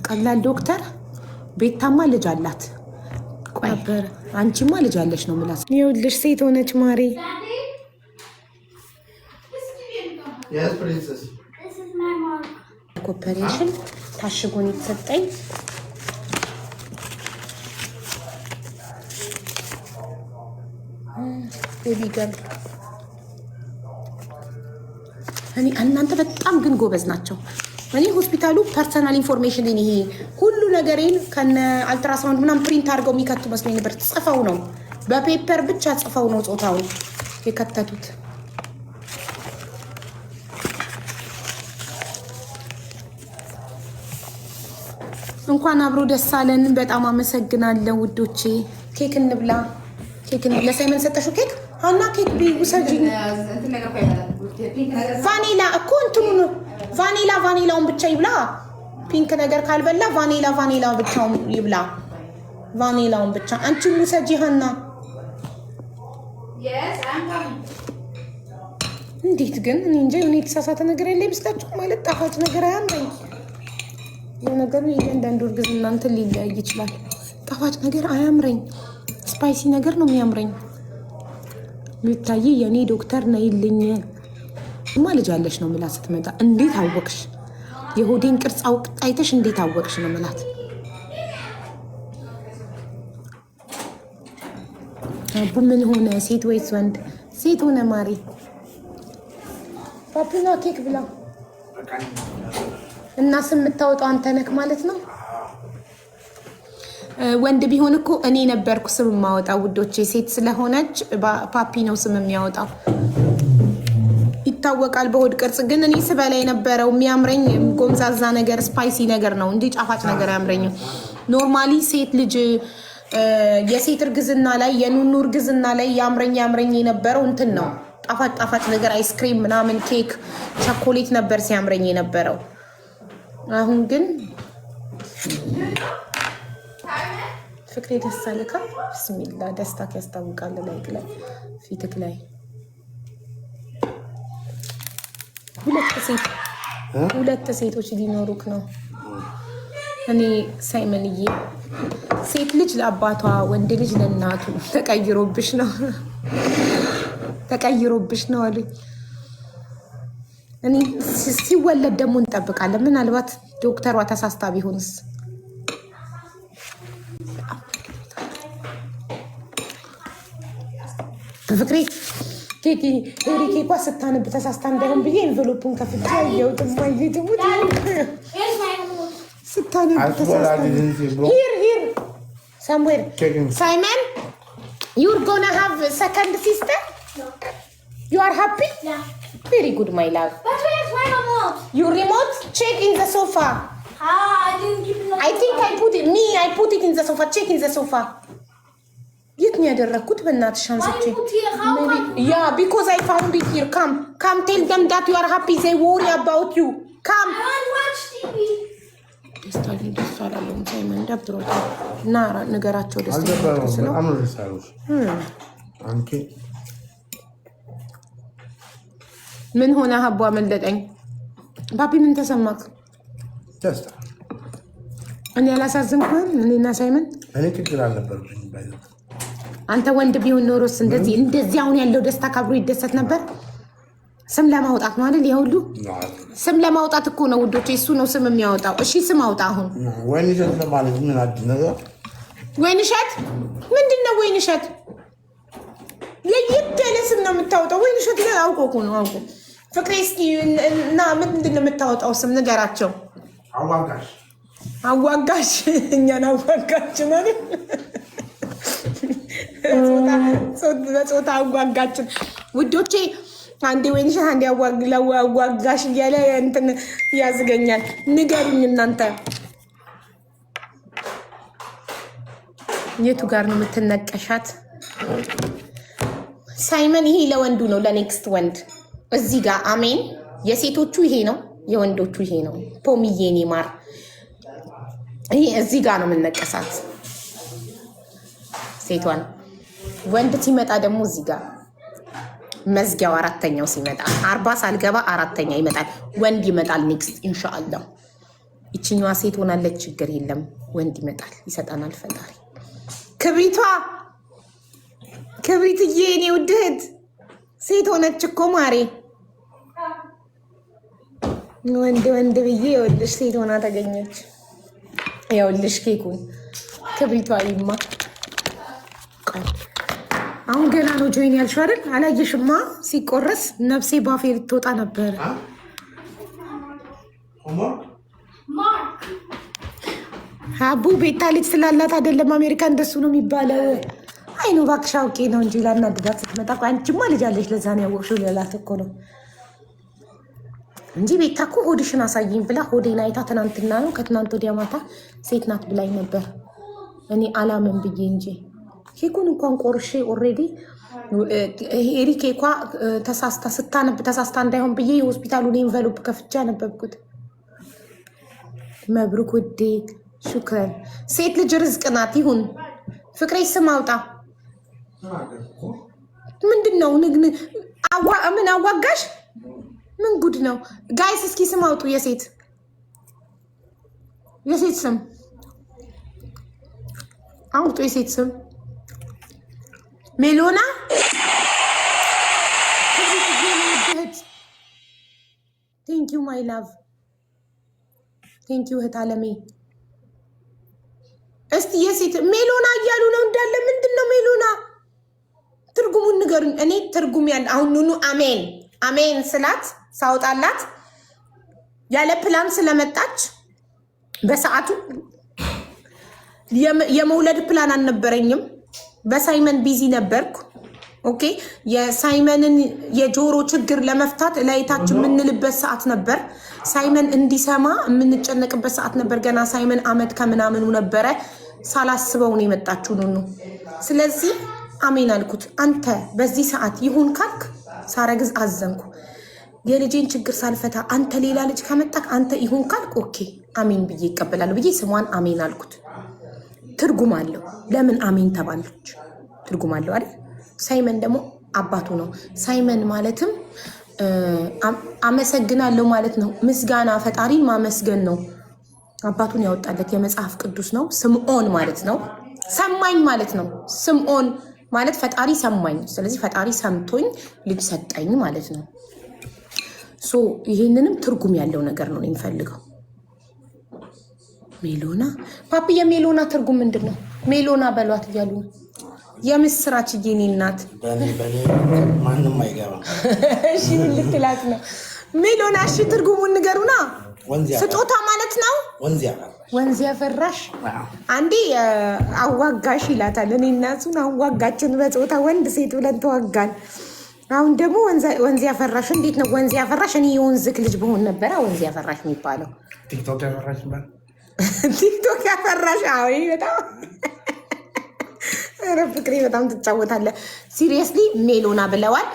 ቀላል ዶክተር ቤታማ ልጅ አላት ነበር። አንቺማ ልጅ አለሽ ነው የምላት። ይኸውልሽ ሴት ሆነች ማሪ። ኮፐሬሽን ታሽጎን የተሰጠኝ ቤቢ ገርል። እኔ እናንተ በጣም ግን ጎበዝ ናቸው። እኔ ሆስፒታሉ ፐርሰናል ኢንፎርሜሽን ይሄ ሁሉ ነገሬን ከነ አልትራሳውንድ ምናምን ፕሪንት አድርገው የሚከቱ መስሎኝ ነበር። ጽፈው ነው በፔፐር ብቻ ጽፈው ነው ጾታውን የከተቱት። እንኳን አብሮ ደስ አለን። በጣም አመሰግናለሁ ውዶቼ። ኬክ እንብላ። ኬክ ለሳይመን ሰጠሽው ኬክ ሀና ኬክ ቢውሰጂ ቫኒላ እኮ እንትኑ ነው ቫኒላውን ብቻ ይብላ። ፒንክ ነገር ካልበላ ቫኒላ ብቻውን ይብላ። ቫኒላውን ብቻ አንቺ ውሰጂ ሀና። እንዴት ግን እኔ እንጃ እኔ የተሳሳተ ነገር ያለ ይመስላችሁ? ማለት ጣፋጭ ነገር አያምረኝ። የነገሩ እያንዳንዱ እርግዝና እንትን ሊለያይ ይችላል። ጣፋጭ ነገር አያምረኝ። ስፓይሲ ነገር ነው የሚያምረኝ። ሚታይ የኔ ዶክተር ነይልኝ ማ ልጅ አለሽ ነው ምላት ስትመጣ። እንዴት አወቅሽ? የሆዴን ቅርጽ አይተሽ እንዴት አወቅሽ ነው ምላት። አቡ ምን ሆነ? ሴት ወይስ ወንድ? ሴት ሆነ ማሪ። ፓፒና ኬክ ብላ እና ስም የምታወጣው አንተ ነህ ማለት ነው። ወንድ ቢሆን እኮ እኔ ነበርኩ ስም የማወጣው ውዶቼ። ሴት ስለሆነች ፓፒ ነው ስም የሚያወጣው። ይታወቃል በሆድ ቅርጽ። ግን እኔ ስበላ የነበረው የሚያምረኝ ጎምዛዛ ነገር ስፓይሲ ነገር ነው እንጂ ጣፋጭ ነገር አያምረኝም። ኖርማሊ ሴት ልጅ የሴት እርግዝና ላይ የኑኑ እርግዝና ላይ ያምረኝ የነበረው እንትን ነው ጣፋጭ ነገር አይስክሪም ምናምን ኬክ ቸኮሌት ነበር ሲያምረኝ የነበረው። አሁን ግን ፍቅሬ ደስ አለካ። ብስሚላ ደስታ ያስታውቃል። ላይ ፊትክ ላይ ሁለት ሴቶች ሊኖሩክ ነው። እኔ ሳይመንዬ ሴት ልጅ ለአባቷ ወንድ ልጅ ለእናቱ ተቀይሮብሽ ነው አሉኝ። እኔ ሲወለድ ደግሞ እንጠብቃለን። ምናልባት ዶክተሯ ተሳስታ ቢሆንስ? ፍቅሬ ኬኳ ስታነብ ተሳስታ እንዳይሆን ብዬ ኤንቨሎፑን ከፍቼ ያየሁት ማየትሙት ስታነብ ተሳስታ ሂር somewhere. Simon, you're gonna have a second sister? No. You are happy? Yeah. Very good, my love. But where's my remote? Your remote? Check in the sofa. I didn't keep it. I think I put it in the sofa. Check in the sofa. Yet me aderrakut bennatsh anzichi. Yeah, because I found it here. Come tell them that you are happy. They worry about you. Come. I want to watch TV. ደስ አላለውም። ሳይመን ደብሮታል እና ነገራቸው ደስ ነው። ምን ሆነ? ሀቧ መለጠኝ። ፓፒ ምን ተሰማክ? እኔ አላሳዝንኩም። እኔና ሳይመን እኔ ችግር አልነበረብኝም። አንተ ወንድ ቢሆን ኖሮስ እንደዚህ አሁን ያለው ደስታ ካብሮ ይደሰት ነበር። ስም ለማውጣት ማለት የሁሉ ስም ለማውጣት እኮ ነው ውዶቼ። እሱ ነው ስም የሚያወጣው። እሺ ስም አውጣ። አሁን ወይንሸት ለማለት ምን አዲስ ነገር? ወይንሸት ምንድን ነው? ወይንሸት ለየት ያለ ስም ነው የምታወጣው። ወይንሸት ላይ አውቆ እኮ ነው አውቆ። ፍቅሬ እስኪ እና ምንድን ነው የምታወጣው ስም ንገራቸው። አዋጋሽ እኛን አዋጋች ማለት በጾታ አዋጋችን ውዶቼ። አንዴ ወይንሸት አንዴ አዋጋሽ እያለ እንትን ያዝገኛል። ንገሩኝ እናንተ የቱ ጋር ነው የምትነቀሻት? ሳይመን ይሄ ለወንዱ ነው፣ ለኔክስት ወንድ እዚህ ጋር አሜን። የሴቶቹ ይሄ ነው፣ የወንዶቹ ይሄ ነው። ፖሚዬ ኔ ማር ይሄ እዚህ ጋር ነው የምነቀሳት ሴቷን። ወንድ ሲመጣ ደግሞ እዚህ ጋር መዝጊያው አራተኛው ሲመጣ 40 ሳልገባ አራተኛ ይመጣል። ወንድ ይመጣል ኔክስት ኢንሻአላህ። ይችኛዋ ሴት ሆናለች፣ ችግር የለም ወንድ ይመጣል ይሰጠናል ፈጣሪ። ክብሪትዬ የኔ ውድ እህት ሴት ሆነች እኮ ማሬ። ወንድ ብዬ ይኸውልሽ ሴት ሆና ተገኘች። ይኸውልሽ ኬኩን ክብሪቷ ይማ አሁን ገና ነው ጆይን ያልሽው አይደል? አላየሽማ? ሲቆረስ ነፍሴ ባፌ ልትወጣ ነበር። አቡ ቤታ ልጅ ስላላት አይደለም አሜሪካ እንደሱ ነው የሚባለው። አይ ነው እባክሽ አውቄ ነው እንጂ ላናድዳት ስትመጣ አንቺማ ልጅ አለሽ ለዛ ነው ያወቅሽው ልላት እኮ ነው እንጂ ቤታ እኮ ሆድሽን አሳይኝ ብላ ሆዴን አይታ ትናንትና ነው ከትናንት ወዲያ ማታ ሴት ናት ብላኝ ነበር። እኔ አላምን ብዬ እንጂ ኬኩን እንኳን ቆርሼ ኦልሬዲ ሄሪ ኬኳ ተሳስታ እንዳይሆን ብዬ የሆስፒታሉን ኤንቨሎፕ ከፍቼ አነበብኩት። መብሩክ ውዴ ሹክረን። ሴት ልጅ ርዝቅ ናት። ይሁን ፍቅሬ ስም አውጣ። ምንድን ነው ምን አዋጋሽ? ምን ጉድ ነው ጋይስ? እስኪ ስም አውጡ። የሴት ስም አውጡ። የሴት ስም ሜሎና ቴንኪዩ ማይ ላቭ ቴንኪዩ እህት አለሜ። እስቲ የሴት ሜሎና እያሉ ነው እንዳለ። ምንድን ነው ሜሎና? ትርጉሙን ንገሩኝ። እኔ ትርጉም ያለ አሁን ኑኑ አሜን ስላት ሳውጣላት ያለ ፕላን ስለመጣች በሰዓቱ የመውለድ ፕላን አልነበረኝም። በሳይመን ቢዚ ነበርኩ። ኦኬ የሳይመንን የጆሮ ችግር ለመፍታት ላይታችን የምንልበት ሰዓት ነበር። ሳይመን እንዲሰማ የምንጨነቅበት ሰዓት ነበር። ገና ሳይመን አመት ከምናምኑ ነበረ። ሳላስበው ነው የመጣችው ኑኑ። ስለዚህ አሜን አልኩት። አንተ በዚህ ሰዓት ይሁን ካልክ ሳረግዝ አዘንኩ። የልጄን ችግር ሳልፈታ አንተ ሌላ ልጅ ከመጣክ አንተ ይሁን ካልክ ኦኬ አሜን ብዬ ይቀበላሉ ብዬ ስሟን አሜን አልኩት። ትርጉም አለው። ለምን አሜን ተባለች? ትርጉም አለው አይደል? ሳይመን ደግሞ አባቱ ነው። ሳይመን ማለትም አመሰግናለሁ ማለት ነው። ምስጋና ፈጣሪን ማመስገን ነው። አባቱን ያወጣለት የመጽሐፍ ቅዱስ ነው። ስምዖን ማለት ነው። ሰማኝ ማለት ነው። ስምዖን ማለት ፈጣሪ ሰማኝ። ስለዚህ ፈጣሪ ሰምቶኝ ልጅ ሰጠኝ ማለት ነው። ሶ ይህንንም ትርጉም ያለው ነገር ነው የሚፈልገው። ሜሎና ፓፒ፣ የሜሎና ትርጉም ምንድን ነው? ሜሎና በሏት እያሉ የምስራች የኔ እናት። ማንም አይገባም። እሺ ምን ልትላት ነው ሜሎና? እሺ ትርጉሙን ንገሩና። ስጦታ ማለት ነው። ወንዝ ያፈራሽ አንዴ አዋጋሽ ይላታል። እኔ እና እሱን አዋጋችን በጾታ ወንድ ሴት ብለን ተዋጋን። አሁን ደግሞ ወንዝ ያፈራሽ እንዴት ነው ወንዝ ያፈራሽ? እኔ የወንዝክ ልጅ በሆን ነበረ ወንዝ ያፈራሽ የሚባለው። ቲክቶክ ያፈራሽ ማለት ቲክቶክ ያፈራሽ። አዎ በጣም ኧረ ፍቅሬ በጣም ትጫወታለህ። ሲሪየስሊ ሜሎና ብለዋል።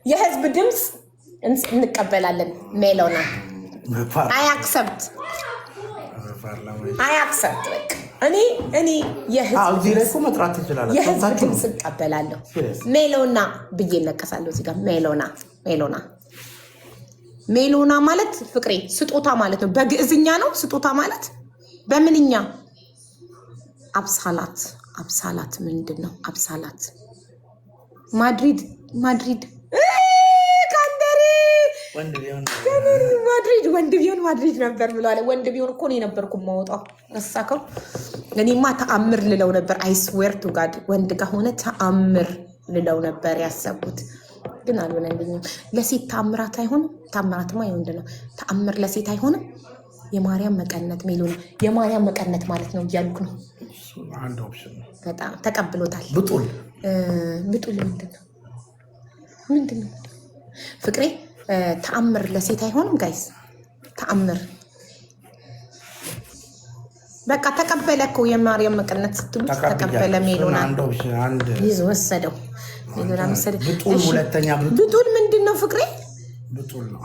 የህዝብ ድምፅ እንቀበላለን። ሜሎና አያክሰብት በቃ እኔ የህዝብ ድምፅ እቀበላለሁ። ሜሎና ብዬ እነቀሳለሁ እዚህ ጋር ሜሎና ማለት ፍቅሬ ስጦታ ማለት ነው። በግዕዝኛ ነው ስጦታ ማለት። በምንኛ አብሳላት ምንድን ነው? አብሳላት ማድሪድ ካንደሪ ወንድ ቢሆን ማድሪድ ነበር ብለዋል። ወንድ ቢሆን እኮ ነው የነበርኩ ማወጣው ረሳከው። እኔማ ተአምር ልለው ነበር። አይስዌር ቱ ጋድ ወንድ ጋር ሆነ ተአምር ልለው ነበር ያሰብኩት፣ ግን አልሆነልኝም። ለሴት ተአምራት አይሆንም። ተአምራትማ የወንድ ነው። ተአምር ለሴት አይሆንም። የማርያም መቀነት ሜሎና የማርያም መቀነት ማለት ነው እያልኩ ነው። በጣም ተቀብሎታል። ብጡል ምንድን ነው ፍቅሬ? ተአምር ለሴት አይሆንም ጋይስ። ተአምር በቃ ተቀበለ እኮ የማርያም መቀነት ስትሉት ተቀበለ። ሜሎና ይዞ ወሰደው። ሜሎና መሰደ። ብጡል ምንድን ነው ፍቅሬ? ብጡል ነው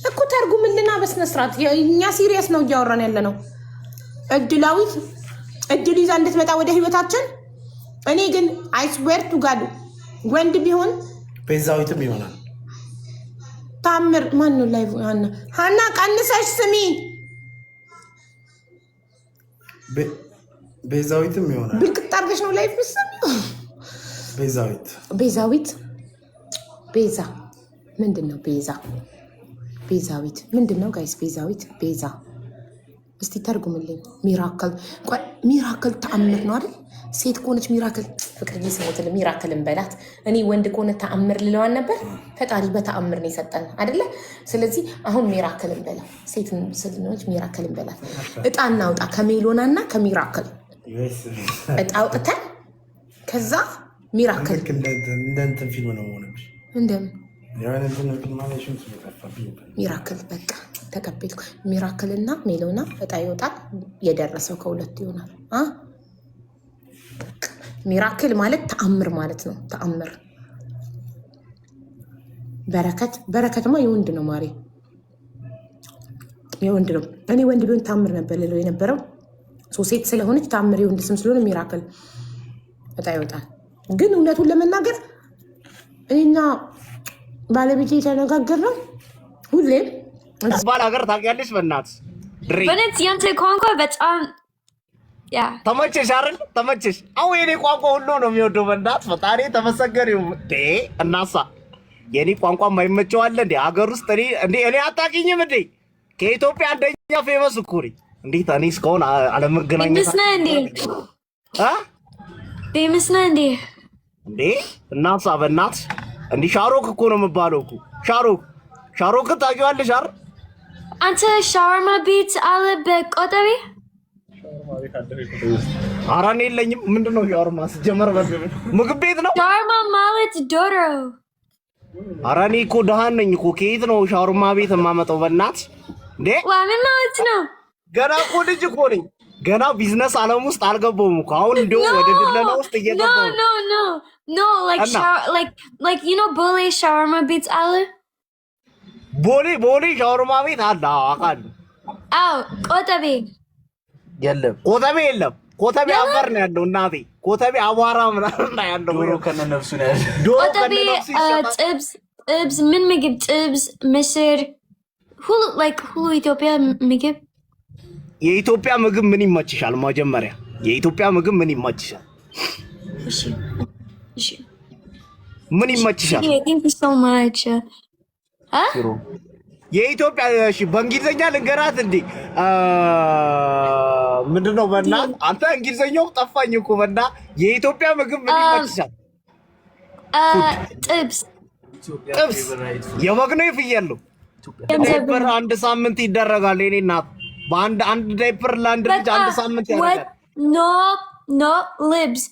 እኮ ተርጉምልና በስነ ስርዓት። እኛ ሲሪየስ ነው እያወራን ያለ ነው። እድላዊት እድል ይዛ እንድትመጣ ወደ ህይወታችን። እኔ ግን አይስዌር ቱ ጋድ ወንድ ቢሆን ቤዛዊትም ይሆናል። ታምር ማን ነው ላይ ሀና ቀንሰሽ ስሚ። ቤዛዊትም ይሆናል። ብልቅጥ አድርገሽ ነው ላይፍ ምሰሚው። ቤዛዊት ቤዛ ምንድን ነው? ቤዛዊት ምንድን ነው ጋይስ? ቤዛ እስቲ ተርጉምልኝ። ሚራክል ተአምር ነው አይደል? ሴት ከሆነች ሚራክል ፍቅርዬ ስሞትል ሚራክል እንበላት። እኔ ወንድ ከሆነ ተአምር ልለዋን ነበር። ፈጣሪ በተአምር ነው የሰጠን አይደለ? ስለዚህ አሁን ሚራክል እንበላ። ሴት ስለሆነች ሚራክል እንበላት። እጣ እናውጣ ከሜሎና እና ከሚራክል እጣ አውጥተን ከዛ ሚራክል እንደ እንትን ፊልም ነው ሆነብሽ። እንደምን ሚራክል በቃ ተቀበልኩ። ሚራክል እና ሜሎና እጣ ይወጣል። የደረሰው ከሁለቱ ይሆናል። ሚራክል ማለት ተአምር ማለት ነው። ተአምር በረከትማ የወንድ ነው ማሪ፣ የወንድ ነው። እኔ ወንድ ቢሆን ተአምር ነበር ልለው የነበረው። ሴት ስለሆነች ተአምር የወንድ ስም ስለሆነ ሚራክል እጣ ይወጣል። ግን እውነቱን ለመናገር እኔና ባለቤቴ የተነጋገርነው ሁሌም ባል ሀገር ታውቂያለሽ። በእናትሽ በነት ያንተ ቋንቋ በጣም ተመቸሽ አይደል? ተመቸሽ? አሁን የኔ ቋንቋ ሁሉ ነው የሚወደው። በእናትሽ ፈጣሪ ተመሰገሪው። እናሳ የኔ ቋንቋ የማይመቸው አለ እንዴ ሀገር ውስጥ? እኔ አታውቂኝም እንዴ? ከኢትዮጵያ አንደኛ ፌመስ እኮ ነኝ። እንዴት እኔ እስካሁን አለመገናኘት ፌመስ ነህ እንዴ? እናሳ በእናትሽ እንዲህ ሻሮክ እኮ ነው የምባለው እኮ ሻሮክ ታውቂዋለሽ አይደል? አንተ ሻወርማ ቤት አለ በቆጠቤ? ኧረ እኔ የለኝም። ምንድን ነው ሻወርማ? ሲጀመር ምግብ ቤት ነው ሻወርማ ማለት ዶሮ። ኧረ እኔ እኮ ደሃን ነኝ እኮ። ከየት ነው ሻወርማ ቤት የማመጣው? በእናትሽ እንዴ ምን ማለት ነው? ገና እኮ ልጅ እኮ ነኝ። ገና ቢዝነስ አለም ውስጥ አልገባሁም እኮ። አሁን እንደው ወደ ድለላ ውስጥ እየገባሁ No, like you know ቦሌ ሻወርማ ቤት አለ? ቦሌ ሻወርማ ቤት አለ። አውቃለሁ። ቆጠቤ የለም። ቆጠቤ የለም። ኮተቤ አፈር ነው ያለው እናቴ። ኮተቤ አቧራ ምናምን ነው ያለው። ዶሮ ከነነፍሱ ነው ያለው። ኮተቤ ጥብስ ምን ምግብ? ጥብስ፣ ምስር፣ ሁሉ ኢትዮጵያ ምግብ። የኢትዮጵያ ምግብ ምን ይመችሻል? መጀመሪያ የኢትዮጵያ ምግብ ምን ይመችሻል? እሺ ምን ይመችሻል? Thank you so much. የኢትዮጵያ እሺ፣ በእንግሊዘኛ ልንገራት እንዴ? ምንድነው? በእናትህ አንተ እንግሊዘኛው ጠፋኝ እኮ። የኢትዮጵያ ምግብ ምን ይመችሻል? ጥብስ የበግ ነው የፍየል ነው? ዳይፐር አንድ ሳምንት ይደረጋል። የኔ እናት በአንድ ዳይፐር ለአንድ ልጅ አንድ ሳምንት ያደርጋል። No libs.